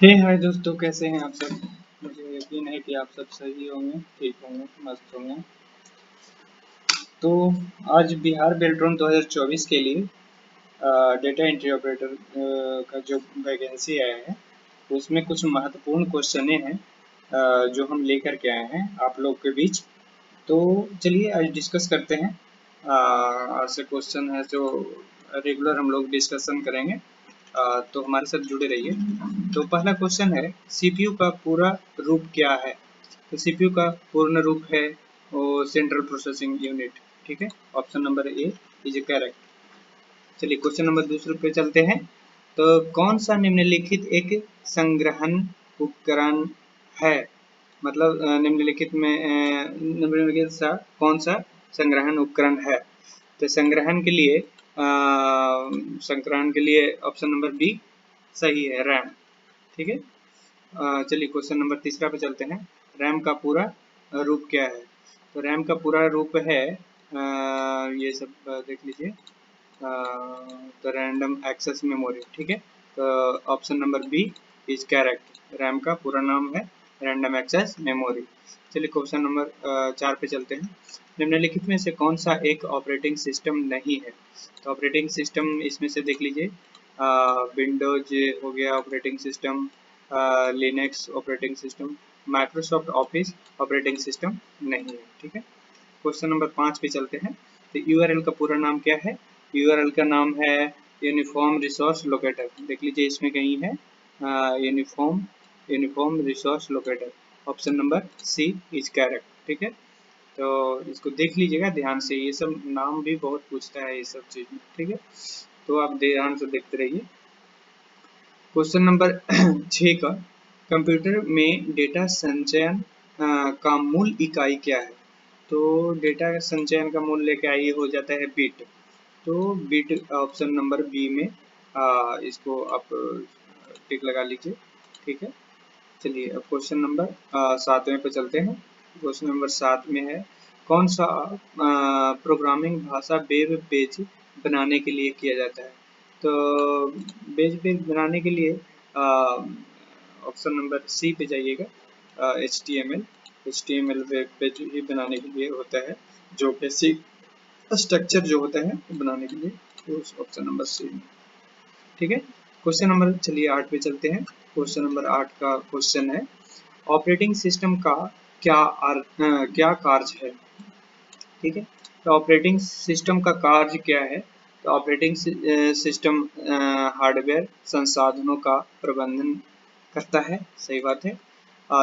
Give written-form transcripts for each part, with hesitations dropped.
हे हाय दोस्तों, कैसे हैं आप सब। मुझे यकीन है कि आप सब सही होंगे, ठीक होंगे, मस्त होंगे। तो आज बिहार बेल्ट्रॉन 2024 के लिए डेटा एंट्री ऑपरेटर का जो वैकेंसी आया है उसमें कुछ महत्वपूर्ण क्वेश्चन हैं जो हम लेकर के आए हैं आप लोग के बीच। तो चलिए आज डिस्कस करते हैं। आज से क्वेश्चन है जो रेगुलर हम लोग डिस्कशन करेंगे। तो हमारे साथ जुड़े रहिए। तो पहला क्वेश्चन है, सीपीयू का पूरा रूप क्या है। तो सीपीयू का पूर्ण रूप है वो सेंट्रल प्रोसेसिंग यूनिट। ठीक है, option number A is correct. चलिए क्वेश्चन नंबर दूसरे पे चलते हैं। तो कौन सा निम्नलिखित एक संग्रहण उपकरण है। मतलब निम्नलिखित सा कौन सा संग्रहण उपकरण है। तो संग्रहण के लिए ऑप्शन नंबर बी सही है, रैम। ठीक है। चलिए क्वेश्चन नंबर तीसरा पे चलते हैं। रैम का पूरा रूप क्या है। तो रैम का पूरा रूप है ये सब देख लीजिए। तो रैंडम एक्सेस मेमोरी। ठीक है, तो option number B is correct. RAM का पूरा नाम है रैंडम एक्सेस मेमोरी। चलिए क्वेश्चन नंबर 4 पे चलते हैं। निम्नलिखित में से कौन सा एक ऑपरेटिंग सिस्टम नहीं है। तो ऑपरेटिंग सिस्टम इसमें से देख लीजिए, विंडोज हो गया operating system, Linux operating system, Microsoft office operating system नहीं है। ठीक है, क्वेश्चन नंबर 5 पे चलते हैं। तो यूआरएल का पूरा नाम क्या है। यूआरएल का नाम है यूनिफॉर्म रिसोर्स लोकेटर। देख लीजिए इसमें कहीं है uniform resource locator. Option number C is correct. ठीक है, तो इसको देख लीजिएगा ध्यान से, ये सब नाम भी बहुत पूछता है ये सब चीज में। ठीक है, तो आप ध्यान से देखते रहिए। क्वेश्चन नंबर 6 का, कंप्यूटर में डेटा संचयन का मूल इकाई क्या है। तो डेटा संचयन का मूल्य क्या ये हो जाता है बिट। तो बिट ऑप्शन नंबर बी में इसको आप टिक लगा लीजिए। ठीक है, चलिए अब क्वेश्चन नंबर 7वें पे चलते हैं। क्वेश्चन नंबर 7 में है, कौन सा प्रोग्रामिंग भाषा वेब पेज बनाने के लिए किया जाता है। तो वेब पेज बनाने के लिए ऑप्शन नंबर सी पे जाइएगा। HTML वेब पेज ही बनाने के लिए होता है, जो बेसिक स्ट्रक्चर जो होता है बनाने के लिए, तो ऑप्शन नंबर सी। ठीक है, क्वेश्चन नंबर चलिए 8 पे चलते हैं। क्वेश्चन नंबर 8 का क्वेश्चन है, ऑपरेटिंग सिस्टम का क्या कार्य है। ठीक है, तो ऑपरेटिंग सिस्टम का कार्य क्या है। तो ऑपरेटिंग सिस्टम हार्डवेयर संसाधनों का प्रबंधन करता है, सही बात है।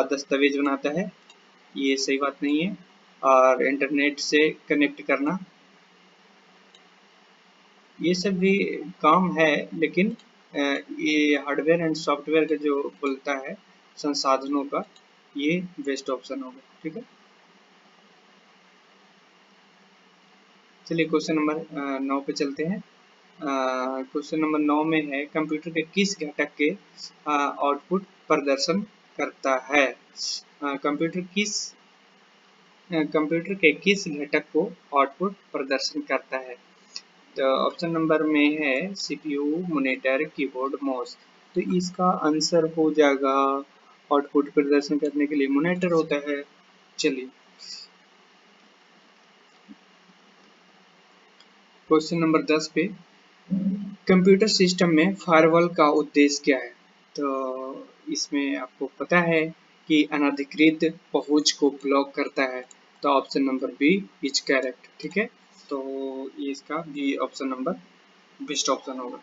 दस्तावेज बनाता है, ये सही बात नहीं है। और इंटरनेट से कनेक्ट करना, ये सब भी काम है, लेकिन ये हार्डवेयर एंड सॉफ्टवेयर का जो बोलता है संसाधनों का, ये बेस्ट ऑप्शन होगा। ठीक है, चलिए क्वेश्चन नंबर 9 पे चलते हैं। क्वेश्चन नंबर 9 में है, कंप्यूटर के किस घटक के आउटपुट प्रदर्शन करता है। कंप्यूटर के किस घटक को आउटपुट प्रदर्शन करता है। तो ऑप्शन नंबर में है सीपीयू, मॉनिटर, कीबोर्ड, माउस। तो इसका आंसर हो जाएगा आउटपुट प्रदर्शन करने के लिए मॉनिटर होता है। चलिए क्वेश्चन नंबर 10 पे, कंप्यूटर सिस्टम में फायरवॉल का उद्देश्य क्या है। तो इसमें आपको पता है कि अनधिकृत पहुंच को ब्लॉक करता है। तो option number B is correct. ठीक है, तो ये इसका B option number best option होगा।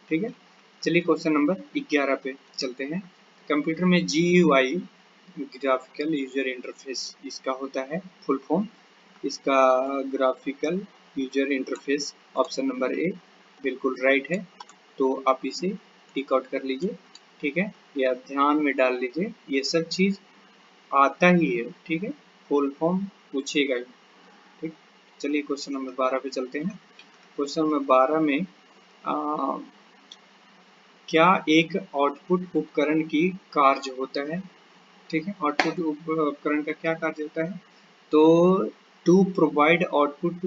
ठीक है, चलिए क्वेश्चन नंबर 11 पे चलते हैं। कंप्यूटर में GUI ग्राफिकल यूजर इंटरफेस इसका होता है फुल फॉर्म। इसका graphical user interface option number ए बिल्कुल राइट है, तो आप इसे टिक आउट कर लीजिए। ठीक है, या ध्यान में डाल लीजिए, ये सब चीज आता ही है। ठीक है, फुल फॉर्म पूछेगा ही। ठीक, चलिए क्वेश्चन नंबर 12 पे चलते हैं। क्वेश्चन नंबर 12 में क्या एक आउटपुट उपकरण की कार्य होता है। ठीक है, आउटपुट उपकरण का क्या कार्य होता है। तो to provide output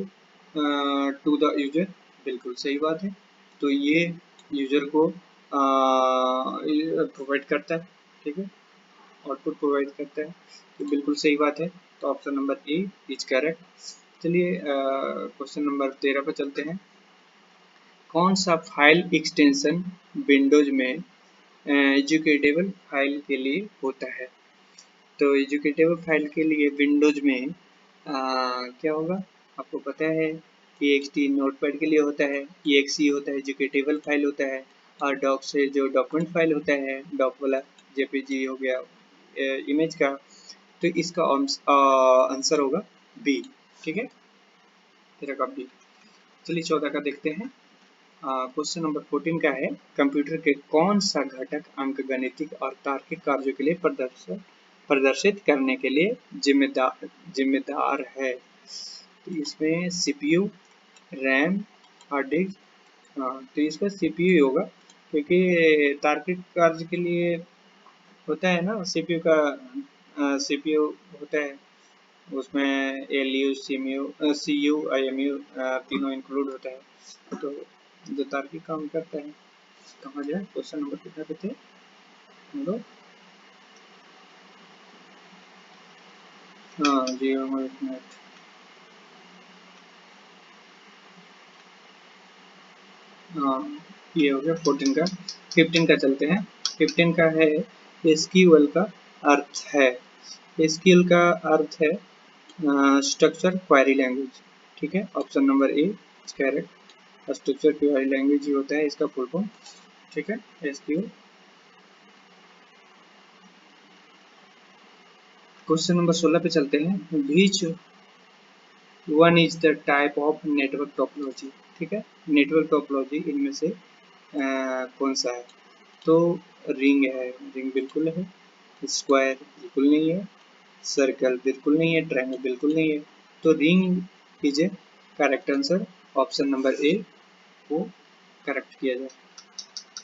to the user, बिल्कुल सही बात है। तो ये यूजर को प्रोवाइड करता है, ठीक है, आउटपुट प्रोवाइड करता है। तो बिल्कुल सही बात है, तो option number A is correct. चलिए क्वेश्चन नंबर 13 पर चलते हैं। कौन सा फाइल एक्सटेंशन विंडोज में एजुकेटेबल फाइल के लिए होता है? तो एजुकेटेबल फाइल के लिए विंडोज में क्या होगा, आपको पता है EXT नोटपैड के लिए होता है, EXE होता है एजुकेटेबल फाइल होता है, और डॉक से जो डॉक्यूमेंट फाइल होता है, डॉक वाला JPG हो गया इमेज का, तो इसका आंसर होगा बी, ठीक है, तेरा का बी। चलिए 14 का देखते हैं। क्वेश्चन नंबर 14 का है, कंप्यूटर के कौन सा घटक अंकगणितिक और तार्किक कार्यों के लिए प्रदर्शित करने के लिए जिम्मेदार है? तो इसमें CPU, रैम, हार्ड डिस्क। तो इसका CPU ही होगा, क्योंकि तार्किक कार्य के लिए होता है ना CPU का, CPU होता है उसमें LU, CU, IMU तीनों इंक्लूड होता है, तो जो तार्किक काम करता है। कहाँ जाए, क्वेश्चन नंबर कितना पे थे हम लोग? हाँ जी, एक मिनट। हाँ, ये हो गया 14 का। 15 का चलते हैं। 15 का है, एसक्यूएल का अर्थ है। एसक्यूएल का अर्थ है स्ट्रक्चर क्वेरी लैंग्वेज, ठीक है, option number A correct. Structure query language ही होता है इसका फुल फॉर्म, ठीक है, एसक्यूएल। क्वेश्चन नंबर 16 पे चलते हैं। Which one is the type of network topology, ठीक है, नेटवर्क टोपोलॉजी इनमें से कौन सा है? तो रिंग है, रिंग बिल्कुल है, स्क्वायर बिल्कुल नहीं है, सर्कल बिल्कुल नहीं है, ट्रायंगल बिल्कुल नहीं है, तो ring is A correct answer, option number ए को करेक्ट किया जाए,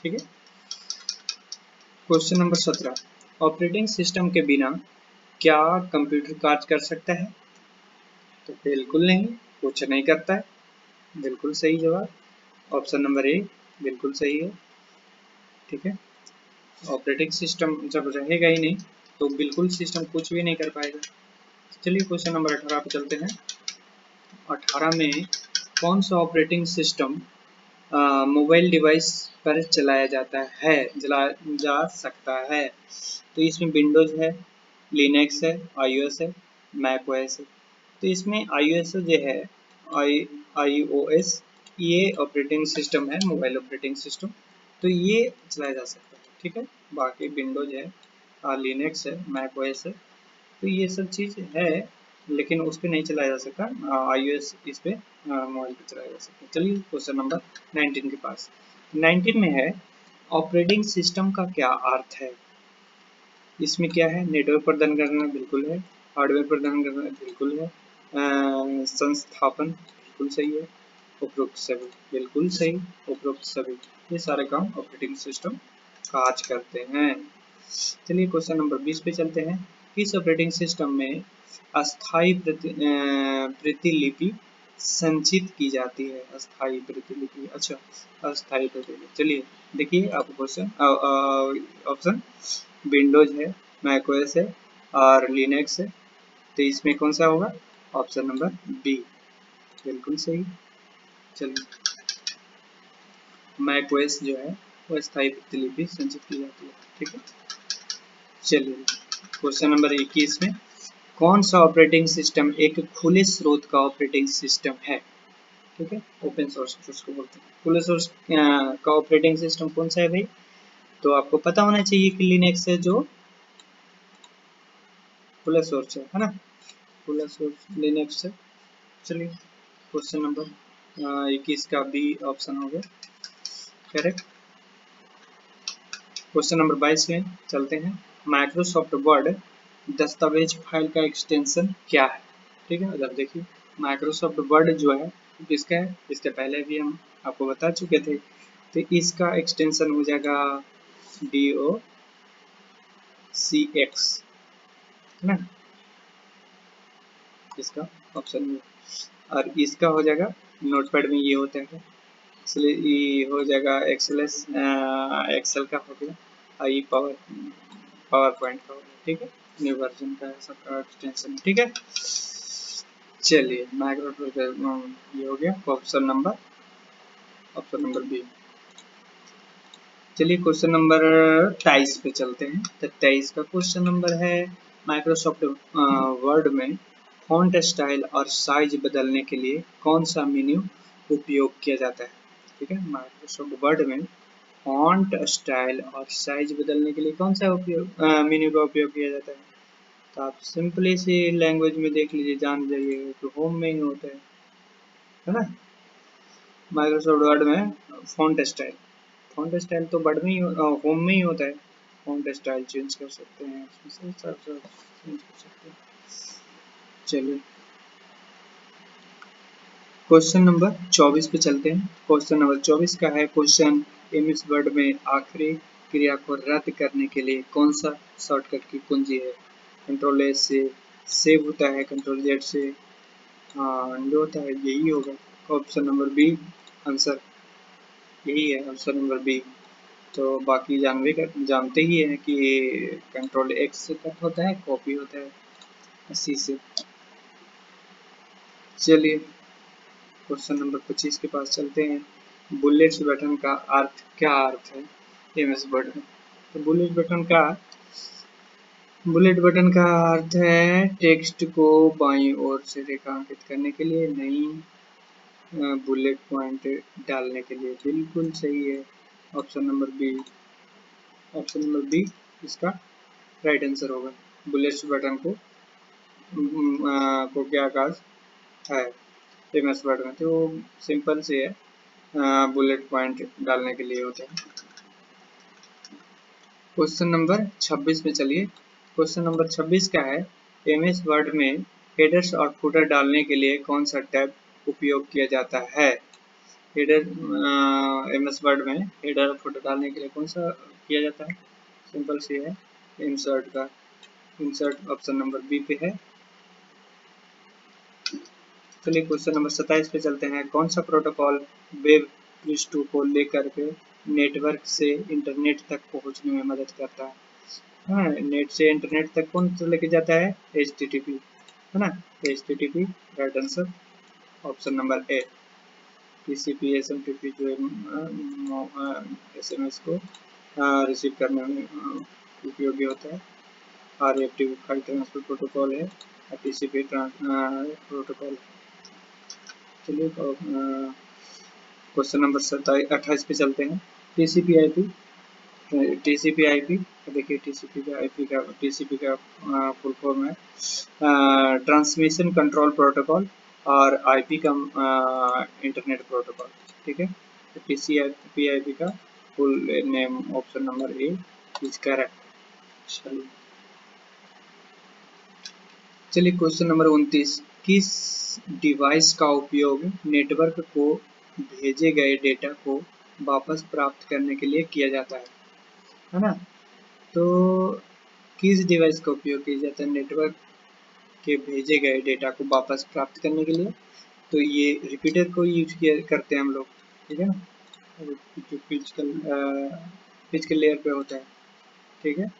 ठीक है। क्वेश्चन नंबर 17, ऑपरेटिंग सिस्टम के बिना क्या कंप्यूटर कार्य कर सकता है? तो बिल्कुल नहीं, कुछ नहीं करता है, बिल्कुल सही जवाब, ऑप्शन नंबर ए बिल्कुल सही है, ठीक है। ऑपरेटिंग सिस्टम जब रहेगा ही नहीं तो बिल्कुल सिस्टम कुछ भी नहीं कर पाएगा। चलिए क्वेश्चन नंबर 18 पे चलते हैं। 18 में कौन सा ऑपरेटिंग सिस्टम मोबाइल डिवाइस पर चलाया जाता है, चलाया जा सकता है? तो इसमें विंडोज है, लिनक्स है, iOS है, मैक ओएस है। तो इसमें iOS जो है, iOS ये ऑपरेटिंग सिस्टम है, मोबाइल ऑपरेटिंग सिस्टम, तो ये चलाया जा सकता है, ठीक है। बाकी विंडोज है, लिनक्स है, मैक ओएस है, तो ये सब चीज़ है, लेकिन उस पर नहीं चलाया जा सकता। iOS इस पे मोबाइल पे चलाया जा सकता है। चलिए क्वेश्चन नंबर 19 के पास। 19 में है, ऑपरेटिंग सिस्टम का क्या अर्थ है? इसमें क्या है, नेटवर्क प्रदान करना बिल्कुल है, हार्डवेयर प्रदान करना बिल्कुल है, संस्थापन बिल्कुल सही है, उपरोक्त सभी बिल्कुल सही, उपरोक्त सभी, ये सारे काम ऑपरेटिंग सिस्टम काज करते हैं। चलिए क्वेश्चन नंबर 20 पे चलते हैं। इस ऑपरेटिंग सिस्टम में अस्थायी प्रतिलिपि संचित की जाती है, अस्थायी प्रतिलिपि, अच्छा, अस्थायी प्रतिलिपि। चलिए देखिए आपको क्वेश्चन, ऑप्शन विंडोज है, मैकओएस है और लिनक्स है, तो इसमें कौन सा होगा? ऑप्शन नंबर बी बिल्कुल सही। चलिए मैकओएस जो है वो अस्थायी प्रतिलिपि संचित की जाती है, ठीक है। चलिए क्वेश्चन नंबर 21 में कौन सा ऑपरेटिंग सिस्टम एक खुले स्रोत का ऑपरेटिंग सिस्टम है? ठीक है, ओपन सोर्स उसको बोलते हैं। खुले सोर्स का ऑपरेटिंग सिस्टम कौन सा है भाई? तो आपको पता होना चाहिए कि लिनक्स है जो खुला सोर्स है ना, खुला सोर्स लिनक्स है। चलिए क्वेश्चन नंबर 21 का बी ऑप्शन हो गया करेक्ट। क्वेश्चन नंबर 22 में चलते हैं। माइक्रोसॉफ्ट वर्ड दस्तावेज फाइल का एक्सटेंशन क्या है? ठीक है, अगर देखिए माइक्रोसॉफ्ट वर्ड जो है किसका है, इसके पहले भी हम आपको बता चुके थे, तो इसका एक्सटेंशन हो जाएगा DOCX, है ना, इसका ऑप्शन में, और इसका हो जाएगा नोटपैड में ये होता है इसलिए ये हो जाएगा एक्सेल का हो गया, आई पावर पॉइंट का हो गया, ठीक है। न्यू वर्जन का सबका एक्सटेंशन, ठीक है। चलिए माइक्रो ये हो गया ऑप्शन नंबर बी। चलिए क्वेश्चन नंबर 23 पे चलते हैं। तो 23 का क्वेश्चन नंबर है, माइक्रोसॉफ्ट वर्ड में फॉन्ट स्टाइल और साइज बदलने के लिए कौन सा मेन्यू उपयोग किया जाता है। ठीक है, माइक्रोसॉफ्ट वर्ड में फॉन्ट स्टाइल और साइज बदलने के लिए कौन सा मेन्यू का उपयोग किया जाता है। तो आप सिंपली सी लैंग्वेज में देख लीजिए, जान जाइए तो होम में ही होता है ना। माइक्रोसॉफ्ट वर्ड में फॉन्ट स्टाइल तो वर्ड में ही होम में ही होता है। फॉन्ट स्टाइल चेंज कर सकते हैं, चेंज कर सकते हैं। चलिए क्वेश्चन नंबर 24 पे चलते हैं। क्वेश्चन नंबर 24 का है क्वेश्चन, एमएस वर्ड में आखिरी क्रिया को रद्द करने के लिए कौन सा शॉर्टकट की कुंजी है। कंट्रोल एस से सेव होता है, कंट्रोल जेड से अंडू होता है, यही होगा ऑप्शन नंबर बी। आंसर यही है ऑप्शन नंबर बी। तो बाकी जानते ही हैं कि कंट्रोल एक्स से कट होता है, कॉपी होता है सी से। चलिए क्वेश्चन नंबर 25 के पास चलते हैं। बुलेट्स बटन का क्या अर्थ है एमएस वर्ड में। तो बुलेट बटन का अर्थ है टेक्स्ट को बाईं ओर से रेखांकित करने के लिए, नहीं बुलेट पॉइंट डालने के लिए। बिल्कुल सही है ऑप्शन नंबर बी इसका राइट आंसर होगा। बुलेट्स बटन को क्या काज है एमएस वर्ड में, तो सिंपल से है, बुलेट पॉइंट डालने के लिए होते हैं। क्वेश्चन नंबर 26 में चलिए। क्वेश्चन नंबर 26 का है, एमएस वर्ड में हेडर्स और फुटर डालने के लिए कौन सा टैब उपयोग किया जाता है। एमएस वर्ड में हेडर और फुटर डालने के लिए कौन सा किया जाता है। सिंपल सी है, इंसर्ट ऑप्शन नंबर बी पे है। चलिए क्वेश्चन नंबर 27 पे चलते हैं। कौन सा प्रोटोकॉल वेब पृष्ठों को लेकर के नेटवर्क से इंटरनेट तक पहुंचने में मदद करता है। हाँ, नेट से इंटरनेट तक कौन सा लेके जाता है, HTTP है ना। HTTP right answer option number ए। TCP SMTP जो SMS को रिसीव करने में उपयोगी होता है। RFT फाइल ट्रांसफर प्रोटोकॉल है, TCP प्रोटोकॉल। चलिए क्वेश्चन नंबर 28 पे चलते हैं। TCP/IP देखिए TCP का फुल फॉर्म है ट्रांसमिशन कंट्रोल प्रोटोकॉल, और IP का इंटरनेट प्रोटोकॉल, ठीक है। तो TCP/IP का full name option number A is correct. चलिए क्वेश्चन नंबर 29, किस डिवाइस का उपयोग नेटवर्क को भेजे गए डेटा को वापस प्राप्त करने के लिए किया जाता है ना। तो किस डिवाइस का उपयोग किया जाता है नेटवर्क के भेजे गए डेटा को वापस प्राप्त करने के लिए। तो ये रिपीटर को यूज करते हैं हम लोग, ठीक है ना, जो फिजिकल लेयर पे होता है, ठीक है।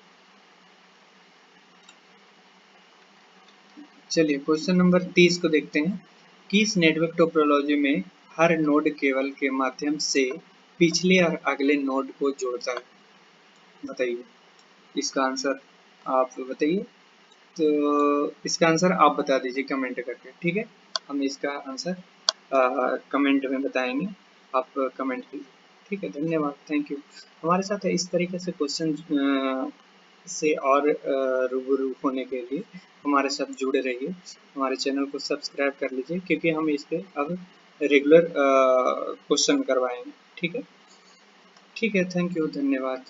चलिए क्वेश्चन नंबर 30 को देखते हैं। किस नेटवर्क टोपोलॉजी में हर नोड केबल के माध्यम से पिछले और अगले नोड को जोड़ता है, बताइए इसका आंसर आप बताइए। तो इसका आंसर आप बता दीजिए कमेंट करके, ठीक है। हम इसका आंसर कमेंट में बताएंगे, आप कमेंट कीजिए, ठीक है। धन्यवाद, थैंक यू। हमारे साथ इस तरीके से क्वेश्चन से और रूबरू होने के लिए हमारे साथ जुड़े रहिए। हमारे चैनल को सब्सक्राइब कर लीजिए, क्योंकि हम इस पे अब रेगुलर क्वेश्चन करवाएंगे, ठीक है। ठीक है, थैंक यू, धन्यवाद।